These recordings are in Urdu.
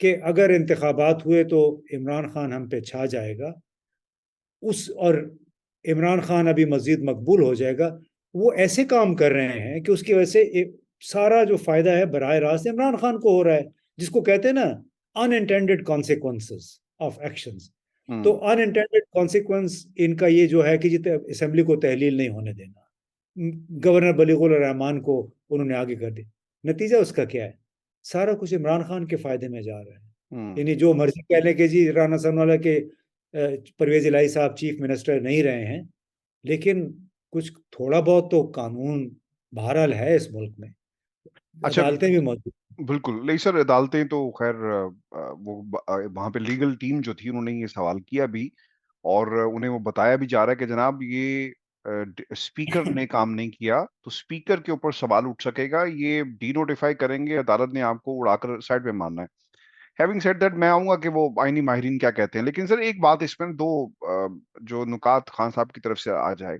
کہ اگر انتخابات ہوئے تو عمران خان ہم پہ چھا جائے گا، اور عمران خان ابھی مزید مقبول ہو جائے گا، وہ ایسے کام کر رہے ہیں کہ اس کی وجہ سے سارا جو فائدہ ہے براہ راست عمران خان کو ہو رہا ہے، جس کو کہتے ہیں نا انانٹینڈیڈ کانسیکوینسز آف ایکشنز۔ تو انانٹینڈیڈ کانسیکوینس ان کا یہ جو ہے کہ اسمبلی کو تحلیل نہیں ہونے دینا، گورنر بلیغ الرحمان کو انہوں نے آگے کر دیا، نتیجہ اس کا کیا ہے؟ سارا کچھ عمران خان کے فائدے میں جا رہا ہے۔ یعنی جو مرضی کہہ لیں کہ جی رانا ثناءاللہ کے پرویز الہی صاحب چیف منسٹر نہیں رہے ہیں، لیکن کچھ تھوڑا بہت تو قانون بہرحال ہے اس ملک میں، اچھا، عدالتیں بھی موجود۔ بالکل نہیں سر، عدالتیں تو خیر وہ وہاں پہ لیگل ٹیم جو تھی انہوں نے یہ سوال کیا بھی، اور انہیں وہ بتایا بھی جا رہا ہے کہ جناب یہ اسپیکر نے کام نہیں کیا، تو اسپیکر کے اوپر سوال اٹھ سکے گا، یہ ڈی نوٹیفائی کریں گے، عدالت نے آپ کو اڑا کر سائڈ پہ ماننا ہے۔ ہیونگ سیڈ دیٹ، میں آؤں گا کہ وہ آئینی ماہرین کیا کہتے ہیں، لیکن سر ایک بات اس میں دو جو نکات خان صاحب کی طرف سے آ جائے،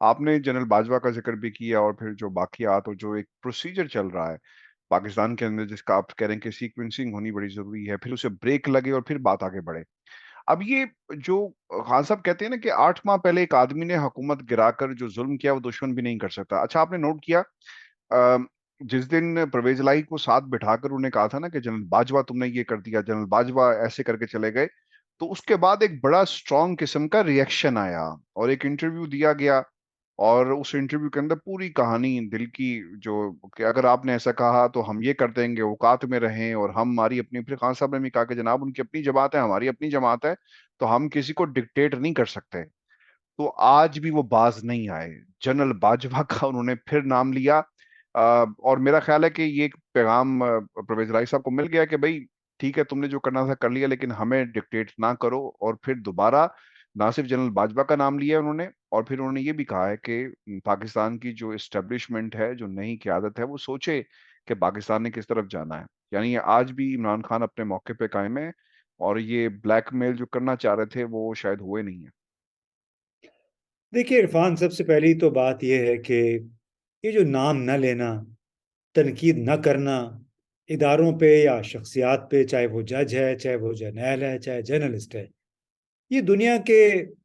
آپ نے جنرل باجوہ کا ذکر بھی کیا، اور پھر جو باقیات اور جو ایک پروسیجر چل رہا ہے پاکستان کے اندر جس کا آپ کہہ رہے ہیں کہ سیکوینسنگ ہونی بڑی ضروری ہے، پھر اسے بریک لگے اور پھر بات آگے بڑھے۔ اب یہ جو خان صاحب کہتے ہیں نا کہ 8 ماہ پہلے ایک آدمی نے حکومت گرا کر جو ظلم کیا وہ دشمن بھی نہیں کر سکتا۔ اچھا، آپ نے نوٹ کیا جس دن پرویز الہی کو ساتھ بٹھا کر انہوں نے کہا تھا نا کہ جنرل باجوہ تم نے یہ کر دیا، جنرل باجوہ ایسے کر کے چلے گئے، تو اس کے بعد ایک بڑا سٹرونگ قسم کا ریئیکشن آیا اور ایک انٹرویو دیا گیا، اور اس انٹرویو کے اندر پوری کہانی دل کی جو کہ اگر آپ نے ایسا کہا تو ہم یہ کر دیں گے، اوقات میں رہیں، اور ہماری اپنی، پھر خان صاحب نے بھی کہا کہ جناب ان کی اپنی جماعت ہے، ہماری اپنی جماعت ہے، تو ہم کسی کو ڈکٹیٹ نہیں کر سکتے۔ تو آج بھی وہ باز نہیں آئے، جنرل باجوہ کا انہوں نے پھر نام لیا، اور میرا خیال ہے کہ یہ ایک پیغام پرویز الہی صاحب کو مل گیا کہ بھائی ٹھیک ہے، تم نے جو کرنا تھا کر لیا، لیکن ہمیں ڈکٹیٹ نہ کرو، اور پھر دوبارہ نہ صرف جنرل باجوہ کا نام لیا انہوں نے، اور پھر انہوں نے یہ بھی کہا ہے کہ پاکستان کی جو اسٹیبلشمنٹ ہے، جو نئی قیادت ہے، وہ سوچے کہ پاکستان نے کس طرف جانا ہے۔ یعنی آج بھی عمران خان اپنے موقع پہ قائم ہے، اور یہ بلیک میل جو کرنا چاہ رہے تھے وہ شاید ہوئے نہیں ہیں۔ دیکھیے عرفان، سب سے پہلی تو بات یہ ہے کہ یہ جو نام نہ لینا، تنقید نہ کرنا اداروں پہ یا شخصیات پہ، چاہے وہ جج ہے، چاہے وہ جرنیل ہے، چاہے جرنلسٹ ہے، یہ دنیا کے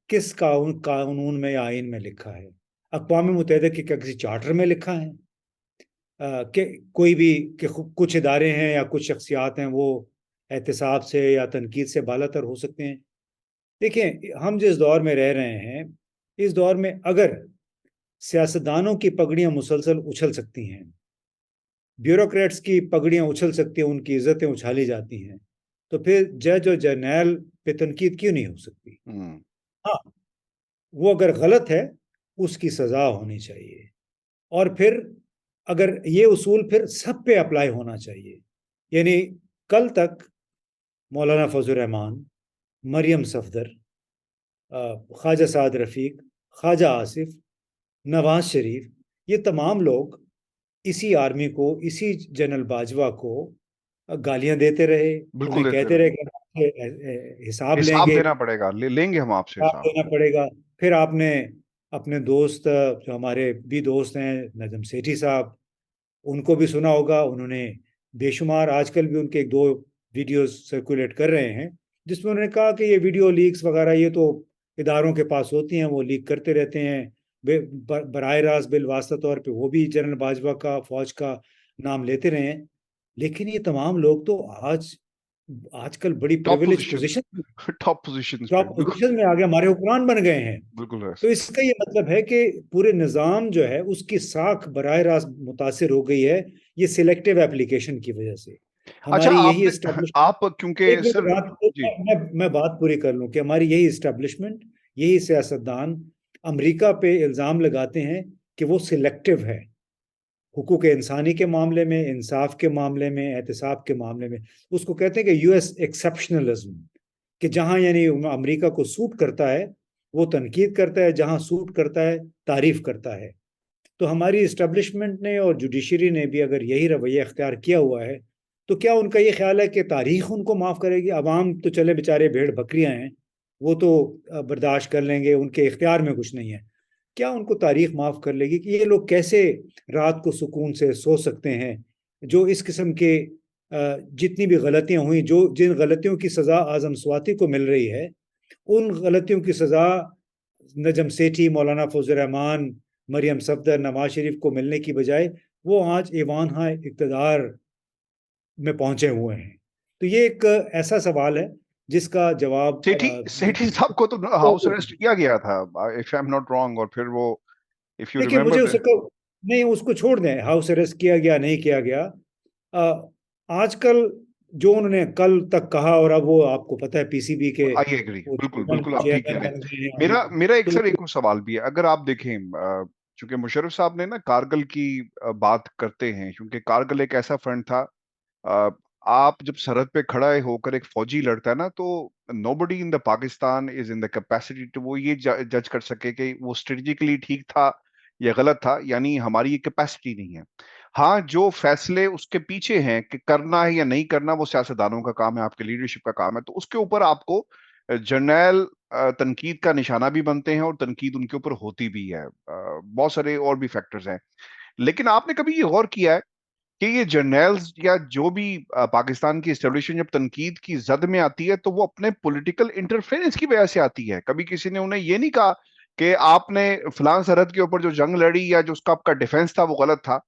کس قانون میں یا آئین میں لکھا ہے؟ اقوام متحدہ کے کسی چارٹر میں لکھا ہے کہ کوئی بھی کہ کچھ ادارے ہیں یا کچھ شخصیات ہیں وہ احتساب سے یا تنقید سے بالاتر ہو سکتے ہیں؟ دیکھیں، ہم جس دور میں رہ رہے ہیں، اس دور میں اگر سیاستدانوں کی پگڑیاں مسلسل اچھل سکتی ہیں، بیوروکریٹس کی پگڑیاں اچھل سکتی ہیں، ان کی عزتیں اچھالی جاتی ہیں، تو پھر جج اور جرنیل پہ تنقید کیوں نہیں ہو سکتی؟ ہاں، وہ اگر غلط ہے اس کی سزا ہونی چاہیے، اور پھر اگر یہ اصول پھر سب پہ اپلائی ہونا چاہیے۔ یعنی کل تک مولانا فضل الرحمان، مریم صفدر، خواجہ سعد رفیق، خواجہ آصف، نواز شریف، یہ تمام لوگ اسی آرمی کو، اسی جنرل باجوہ کو گالیاں دیتے رہے، بالکل انہیں دیتے کہتے رہے، رہے کہ حساب لیں حساب گے، دینا پڑے گا، لیں گے ہم آپ سے حساب حساب۔ دینا پڑے گا۔ پھر آپ نے اپنے دوست، جو ہمارے بھی دوست ہیں، نجم سیٹھی صاحب، ان کو بھی سنا ہوگا، انہوں نے بے شمار، آج کل بھی ان کے 2 ویڈیوز سرکولیٹ کر رہے ہیں، جس میں انہوں نے کہا کہ یہ ویڈیو لیکس وغیرہ یہ تو اداروں کے پاس ہوتی ہیں، وہ لیک کرتے رہتے ہیں، براہ راست بالواسطہ طور پہ وہ بھی جنرل باجوہ کا، فوج کا نام لیتے رہے ہیں، لیکن یہ تمام لوگ تو آج کل بڑی top privilege position, position, top positions پہ، ٹاپ بالکل پوزیشن میں آگے، ہمارے حکمران بن گئے ہیں۔ بالکل ہے۔ تو اس کا یہ مطلب ہے کہ پورے نظام جو ہے اس کی ساکھ براہ راست متاثر ہو گئی ہے، یہ سلیکٹیو اپلیکیشن کی وجہ سے۔ اچھا، ہماری آپ یہی نے، اسٹیبلشمنٹ، آپ کیونکہ ایک منٹ سر، جی میں بات پوری کر لوں، کہ ہماری یہی اسٹیبلشمنٹ، یہی سیاستدان امریکہ پہ الزام لگاتے ہیں کہ وہ سلیکٹیو ہے حقوق انسانی کے معاملے میں، انصاف کے معاملے میں، احتساب کے معاملے میں۔ اس کو کہتے ہیں کہ یو ایس ایکسیپشنلزم، کہ جہاں یعنی امریکہ کو سوٹ کرتا ہے وہ تنقید کرتا ہے، جہاں سوٹ کرتا ہے تعریف کرتا ہے۔ تو ہماری اسٹیبلشمنٹ نے اور جوڈیشری نے بھی اگر یہی رویہ اختیار کیا ہوا ہے، تو کیا ان کا یہ خیال ہے کہ تاریخ ان کو معاف کرے گی؟ عوام تو چلے بیچارے بھیڑ بکریاں ہیں، وہ تو برداشت کر لیں گے، ان کے اختیار میں کچھ نہیں ہے۔ کیا ان کو تاریخ معاف کر لے گی؟ کہ یہ لوگ کیسے رات کو سکون سے سو سکتے ہیں جو اس قسم کے جتنی بھی غلطیاں ہوئیں، جن غلطیوں کی سزا اعظم سواتی کو مل رہی ہے، ان غلطیوں کی سزا نجم سیٹھی، مولانا فضل الرحمان، مریم صفدر، نواز شریف کو ملنے کی بجائے وہ آج ایوان اقتدار میں پہنچے ہوئے ہیں۔ تو یہ ایک ایسا سوال ہے جس کا جواب سیٹھی صاحب کو تو ہاؤس اریسٹ کیا گیا تھا if I'm not wrong، اور پھر وہ if you دیکھیں remember مجھے نہیں، اس کو چھوڑ دیں، ہاؤس اریسٹ کیا گیا نہیں کیا گیا۔ آج کل جو انہوں نے کل تک کہا، اور اب وہ آپ کو پتہ ہے پی سی بی کے آئی ایگری، وہ بالکل بالکل آپ ٹھیک کہہ چیئرمین رہے بن گئے ہیں۔ ہیں۔ میرا ایک تو سر ایک اور سوال بھی ہے، اگر آپ دیکھیں چونکہ مشرف صاحب نے نا کارگل کی بات کرتے ہیں، کیونکہ کارگل ایک ایسا فرنٹ تھا، آپ جب سرحد پہ کھڑا ہو کر ایک فوجی لڑتا ہے نا، تو نو بڈی ان دا پاکستان از ان دا کیپیسٹی ٹو وہ یہ جج کر سکے کہ وہ اسٹریٹجیکلی ٹھیک تھا یا غلط تھا، یعنی ہماری یہ کیپیسٹی نہیں ہے۔ ہاں، جو فیصلے اس کے پیچھے ہیں کہ کرنا ہے یا نہیں کرنا، وہ سیاستدانوں کا کام ہے، آپ کے لیڈرشپ کا کام ہے، تو اس کے اوپر آپ کو جرنیل تنقید کا نشانہ بھی بنتے ہیں، اور تنقید ان کے اوپر ہوتی بھی ہے، بہت سارے اور بھی فیکٹرز ہیں۔ لیکن آپ نے کبھی یہ غور کیا ہے کہ یہ جرنیلز یا جو بھی پاکستان کی اسٹیبلشمنٹ جب تنقید کی زد میں آتی ہے تو وہ اپنے پولیٹیکل انٹرفیرنس کی وجہ سے آتی ہے؟ کبھی کسی نے انہیں یہ نہیں کہا کہ آپ نے فلاں سرحد کے اوپر جو جنگ لڑی یا جو اس کا آپ کا ڈیفنس تھا وہ غلط تھا؟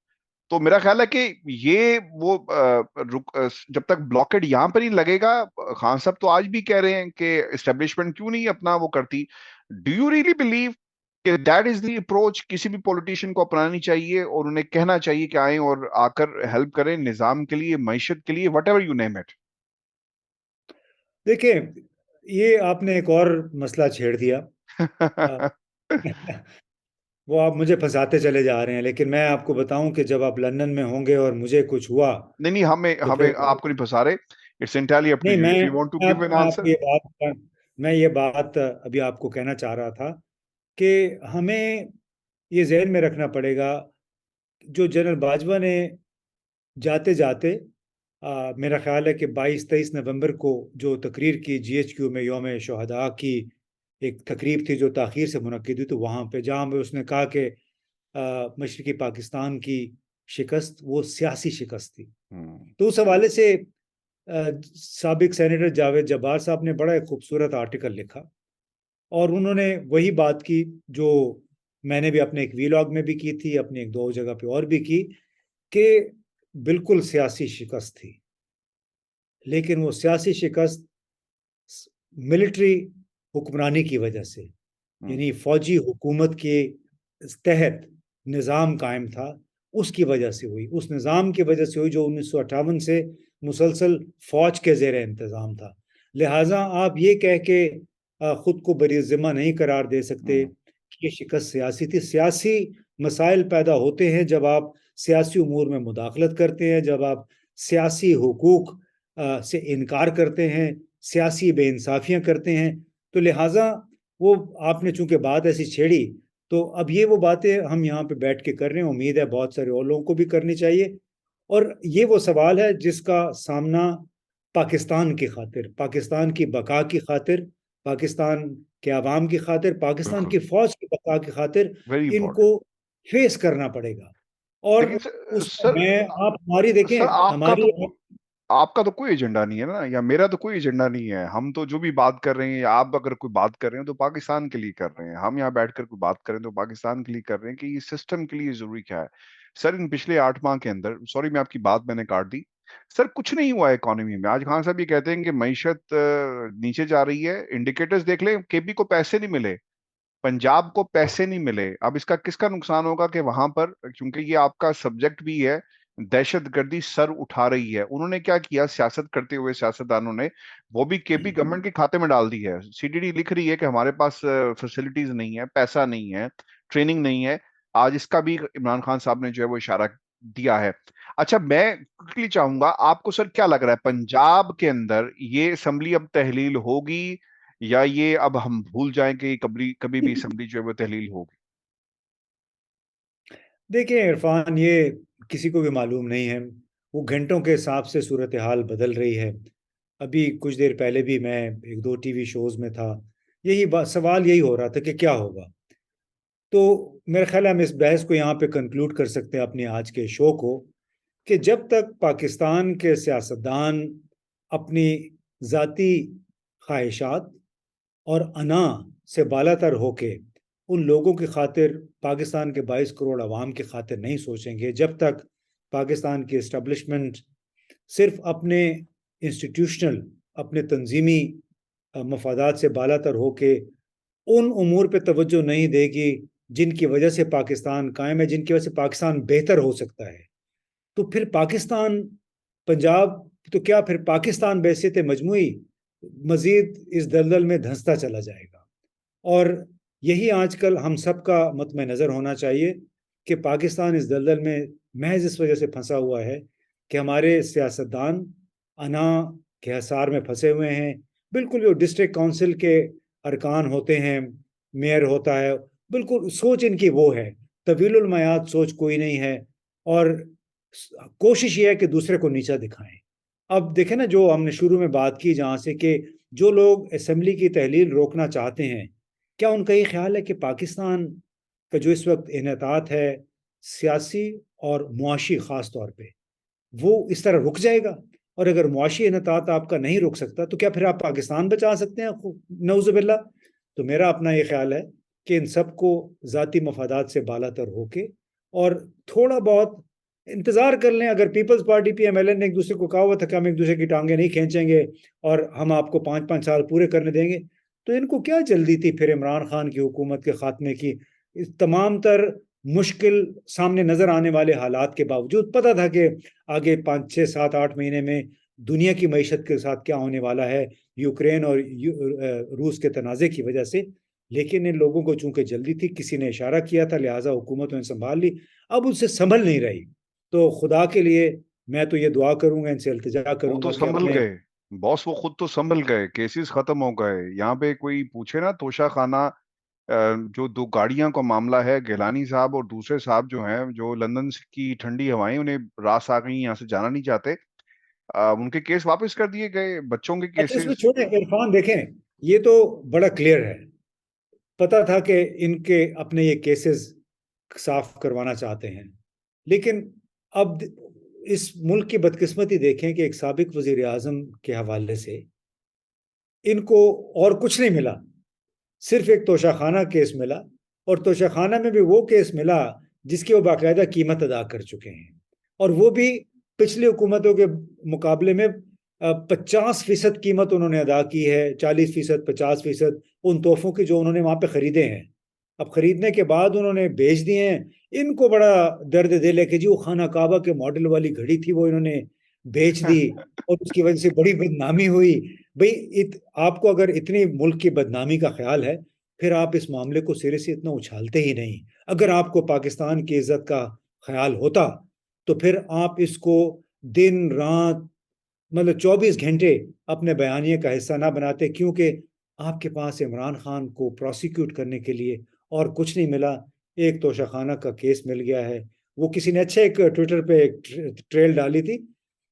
تو میرا خیال ہے کہ یہ وہ جب تک بلاکڈ یہاں پر ہی لگے گا، خان صاحب تو آج بھی کہہ رہے ہیں کہ اسٹیبلشمنٹ کیوں نہیں اپنا وہ کرتی؟ ڈو یو ریئلی بلیو کہ دیٹ از دی اپروچ کسی بھی پولیٹیشین کو اپنانی چاہیے، اور انہیں کہنا چاہیے کہ آئیں اور آ کر ہیلپ کریں نظام کے لیے، معیشت کے لیے، what ever you name it? دیکھیں، یہ آپ نے ایک اور مسئلہ چھیڑ دیا۔ وہ آپ مجھے پھنساتے چلے جا رہے ہیں، لیکن میں آپ کو بتاؤں کہ جب آپ لندن میں ہوں گے اور مجھے کچھ ہوا نہیں نہیں، ہمیں تو ہمیں پھر آپ کو نہیں پھنسا رہے، اٹس انٹائرلی اپ ٹو نہیں، یو میں اف یو وانٹ ٹو میں گیو این میں آپ آنسر۔ کو یہ بات ابھی آپ کو کہنا چاہ رہا تھا کہ ہمیں یہ ذہن میں رکھنا پڑے گا، جو جنرل باجوہ نے جاتے جاتے میرا خیال ہے کہ 22-23 نومبر کو جو تقریر کی جی ایچ کیو میں یوم شہداء کی ایک تقریب تھی جو تاخیر سے منعقد ہوئی، تو وہاں پہ جہاں پہ اس نے کہا کہ مشرقی پاکستان کی شکست وہ سیاسی شکست تھی، تو اس حوالے سے سابق سینیٹر جاوید جبار صاحب نے بڑا ایک خوبصورت آرٹیکل لکھا، اور انہوں نے وہی بات کی جو میں نے بھی اپنے ایک ویلاگ میں بھی کی تھی، اپنے ایک دو جگہ پہ اور بھی کی، کہ بالکل سیاسی شکست تھی، لیکن وہ سیاسی شکست ملٹری حکمرانی کی وجہ سے، یعنی فوجی حکومت کے تحت نظام قائم تھا، اس کی وجہ سے ہوئی، اس نظام کی وجہ سے ہوئی جو 1958 سے مسلسل فوج کے زیر انتظام تھا۔ لہٰذا آپ یہ کہہ کے خود کو بری ذمہ نہیں قرار دے سکتے کہ یہ شکست سیاسی تھی۔ سیاسی مسائل پیدا ہوتے ہیں جب آپ سیاسی امور میں مداخلت کرتے ہیں، جب آپ سیاسی حقوق سے انکار کرتے ہیں، سیاسی بے انصافیاں کرتے ہیں، تو لہٰذا وہ آپ نے چونکہ بات ایسی چھیڑی، تو اب یہ وہ باتیں ہم یہاں پہ بیٹھ کے کر رہے ہیں، امید ہے بہت سارے اور لوگوں کو بھی کرنی چاہیے، اور یہ وہ سوال ہے جس کا سامنا پاکستان کی خاطر، پاکستان کی بقا کی خاطر، پاکستان کے عوام کی خاطر، پاکستان بالکل، کی فوج کی بقا کی خاطر ویری ان امپورٹنٹ۔ کو فیس کرنا پڑے گا۔ اور لیکن اس سر میں آپ ہماری دیکھیں، سر ہماری آپ کا تو کوئی ایجنڈا نہیں ہے نا، یا میرا تو کوئی ایجنڈا نہیں ہے، ہم تو جو بھی بات کر رہے ہیں، یا آپ اگر کوئی بات کر رہے ہیں تو پاکستان کے لیے کر رہے ہیں، ہم یہاں بیٹھ کر کوئی بات کریں تو پاکستان کے لیے کر رہے ہیں کہ یہ سسٹم کے لیے ضروری کیا ہے۔ سر ان پچھلے 8 ماہ کے اندر، سوری میں آپ کی بات میں نے کاٹ دی، سر کچھ نہیں ہوا ہے اکانومی میں۔ آج خان صاحب یہ کہتے ہیں کہ معیشت نیچے جا رہی ہے، انڈیکیٹرز دیکھ لیں، کے پی کو پیسے نہیں ملے، پنجاب کو پیسے نہیں ملے، اب اس کا کس کا نقصان ہوگا کہ وہاں پر، کیونکہ یہ آپ کا سبجیکٹ بھی ہے، دہشت گردی سر اٹھا رہی ہے، انہوں نے کیا کیا سیاست کرتے ہوئے سیاستدانوں نے، وہ بھی کے پی گورنمنٹ کے کھاتے میں ڈال دی ہے۔ سی ڈی ڈی لکھ رہی ہے کہ ہمارے پاس فیسلٹیز نہیں ہے، پیسہ نہیں ہے، ٹریننگ نہیں ہے، آج اس کا بھی عمران خان صاحب نے جو ہے وہ اشارہ دیا ہے۔ اچھا میں quickly چاہوں گا، آپ کو سر کیا لگ رہا ہے پنجاب کے اندر یہ اسمبلی اب تحلیل ہوگی، یا یہ اب ہم بھول جائیں کہ کبھی بھی اسمبلی جو ہے وہ تحلیل ہوگی؟ دیکھیں عرفان، یہ کسی کو بھی معلوم نہیں ہے، وہ گھنٹوں کے حساب سے صورتحال بدل رہی ہے۔ ابھی کچھ دیر پہلے بھی میں ایک دو ٹی وی شوز میں تھا، سوال یہی ہو رہا تھا کہ کیا ہوگا۔ تو میرا خیال ہے ہم اس بحث کو یہاں پہ کنکلوڈ کر سکتے ہیں اپنے آج کے شو کو، کہ جب تک پاکستان کے سیاستدان اپنی ذاتی خواہشات اور انا سے بالا تر ہو کے ان لوگوں کی خاطر، پاکستان کے 22 کروڑ عوام کی خاطر نہیں سوچیں گے، جب تک پاکستان کی اسٹیبلشمنٹ صرف اپنے انسٹیٹیوشنل، اپنے تنظیمی مفادات سے بالا تر ہو کے ان امور پہ توجہ نہیں دے گی جن کی وجہ سے پاکستان قائم ہے، جن کی وجہ سے پاکستان بہتر ہو سکتا ہے، تو پھر پاکستان، پنجاب، تو کیا پھر پاکستان بحیثیت مجموعی مزید اس دلدل میں دھنستا چلا جائے گا۔ اور یہی آج کل ہم سب کا مطمع نظر ہونا چاہیے کہ پاکستان اس دلدل میں محض اس وجہ سے پھنسا ہوا ہے کہ ہمارے سیاستدان انا کے حصار میں پھنسے ہوئے ہیں۔ بالکل جو ڈسٹرکٹ کونسل کے ارکان ہوتے ہیں، میئر ہوتا ہے، بالکل سوچ ان کی وہ ہے، طویل المیعاد سوچ کوئی نہیں ہے، اور کوشش یہ ہے کہ دوسرے کو نیچا دکھائیں۔ اب دیکھیں نا، جو ہم نے شروع میں بات کی جہاں سے کہ جو لوگ اسمبلی کی تحلیل روکنا چاہتے ہیں، کیا ان کا یہ خیال ہے کہ پاکستان کا جو اس وقت انحطاط ہے سیاسی اور معاشی خاص طور پہ، وہ اس طرح رک جائے گا؟ اور اگر معاشی انحطاط آپ کا نہیں رک سکتا تو کیا پھر آپ پاکستان بچا سکتے ہیں؟ نعوذ باللہ۔ تو میرا اپنا یہ خیال ہے کہ ان سب کو ذاتی مفادات سے بالا تر ہو کے اور تھوڑا بہت انتظار کر لیں۔ اگر Peoples Party P M L N نے ایک دوسرے کو کہا ہوا تھا کہ ہم ایک دوسرے کی ٹانگیں نہیں کھینچیں گے اور ہم آپ کو 5 5 سال پورے کرنے دیں گے، تو ان کو کیا جلدی تھی پھر عمران خان کی حکومت کے خاتمے کی؟ تمام تر مشکل سامنے نظر آنے والے حالات کے باوجود پتہ تھا کہ آگے 5 6 7 8 مہینے میں دنیا کی معیشت کے ساتھ کیا ہونے والا ہے یوکرین اور روس کے تنازع کی وجہ سے، لیکن ان لوگوں کو چونکہ جلدی تھی، کسی نے اشارہ کیا تھا، لہٰذا حکومت نے سنبھال لی، اب ان سے سنبھل نہیں رہی۔ تو خدا کے لیے میں تو یہ دعا کروں گا، ان سے التجا وہ کروں تو گا کہ سنبھل اپنے… گئے باس، وہ خود تو سنبھل گئے، کیسز ختم ہو گئے۔ یہاں پہ کوئی پوچھے نا توشہ خانہ، جو 2 گاڑیاں کا معاملہ ہے، گیلانی صاحب اور دوسرے صاحب جو ہیں، جو لندن کی ٹھنڈی ہوائیں انہیں راس آ گئی، یہاں سے جانا نہیں چاہتے، ان کے کیس واپس کر دیے گئے، بچوں کے اچھا اس میں کیسز۔ چھوڑیں عرفان، دیکھیں یہ تو بڑا کلیئر ہے، پتا تھا کہ ان کے اپنے یہ کیسز صاف کروانا چاہتے ہیں، لیکن اب اس ملک کی بدقسمتی دیکھیں کہ ایک سابق وزیر اعظم کے حوالے سے ان کو اور کچھ نہیں ملا، صرف ایک توشہ خانہ کیس ملا، اور توشہ خانہ میں بھی وہ کیس ملا جس کی وہ باقاعدہ قیمت ادا کر چکے ہیں، اور وہ بھی پچھلی حکومتوں کے مقابلے میں 50% قیمت انہوں نے ادا کی ہے، 40% 50% ان تحفوں کی جو انہوں نے وہاں پہ خریدے ہیں۔ اب خریدنے کے بعد انہوں نے بیچ دیے ہیں۔ ان کو بڑا درد دل ہے کہ جی وہ خانہ کعبہ کے ماڈل والی گھڑی تھی، وہ انہوں نے بیچ دی اور اس کی وجہ سے بڑی بدنامی ہوئی۔ بھئی آپ کو اگر اتنی ملک کی بدنامی کا خیال ہے، پھر آپ اس معاملے کو سرے سے اتنا اچھالتے ہی نہیں۔ اگر آپ کو پاکستان کی عزت کا خیال ہوتا تو پھر آپ اس کو دن رات، مطلب 24 گھنٹے اپنے بیانیے کا حصہ نہ بناتے، کیونکہ آپ کے پاس عمران خان کو پروسیکیوٹ کرنے کے لیے اور کچھ نہیں ملا۔ ایک توشہ خانہ کا کیس مل گیا ہے۔ وہ کسی نے اچھا ایک ٹویٹر پہ ایک ٹریل ڈالی تھی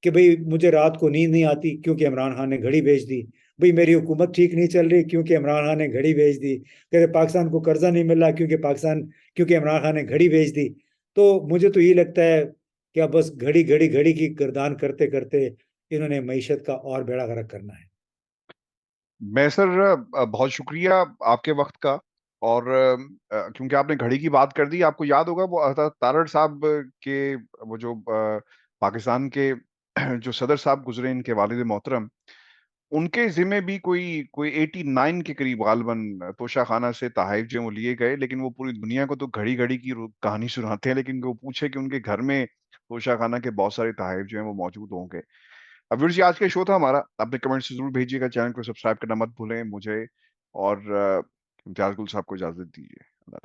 کہ بھئی مجھے رات کو نیند نہیں آتی کیونکہ عمران خان نے گھڑی بیچ دی، بھئی میری حکومت ٹھیک نہیں چل رہی کیونکہ عمران خان نے گھڑی بیچ دی، کہتے پاکستان کو قرضہ نہیں مل رہا کیونکہ عمران خان نے گھڑی بیچ دی۔ تو مجھے تو یہ لگتا ہے کہ اب بس گھڑی گھڑی گھڑی کی گردان کرتے کرتے انہوں نے معیشت کا اور بیڑا غرق کرنا ہے۔ میں سر بہت شکریہ آپ کے وقت کا، اور کیونکہ آپ نے گھڑی کی بات کر دی، آپ کو یاد ہوگا وہ تارڑ صاحب کے، وہ جو پاکستان کے جو صدر صاحب گزرے، ان کے والد محترم، ان کے ذمہ بھی کوئی 89 کے قریب غالباً توشہ خانہ سے تحائف جو ہیں وہ لیے گئے، لیکن وہ پوری دنیا کو تو گھڑی گھڑی کی کہانی سناتے ہیں، لیکن وہ پوچھے کہ ان کے گھر میں توشہ خانہ کے بہت سارے تحائف جو ہیں وہ موجود ہوں گے۔ اب ویورز، یہ آج کا شو تھا ہمارا، اپنے کمنٹس ضرور بھیجیے گا، چینل کو سبسکرائب کرنا مت بھولیں، مجھے اور امتیاز گل صاحب کو اجازت دیجیے۔ اللہ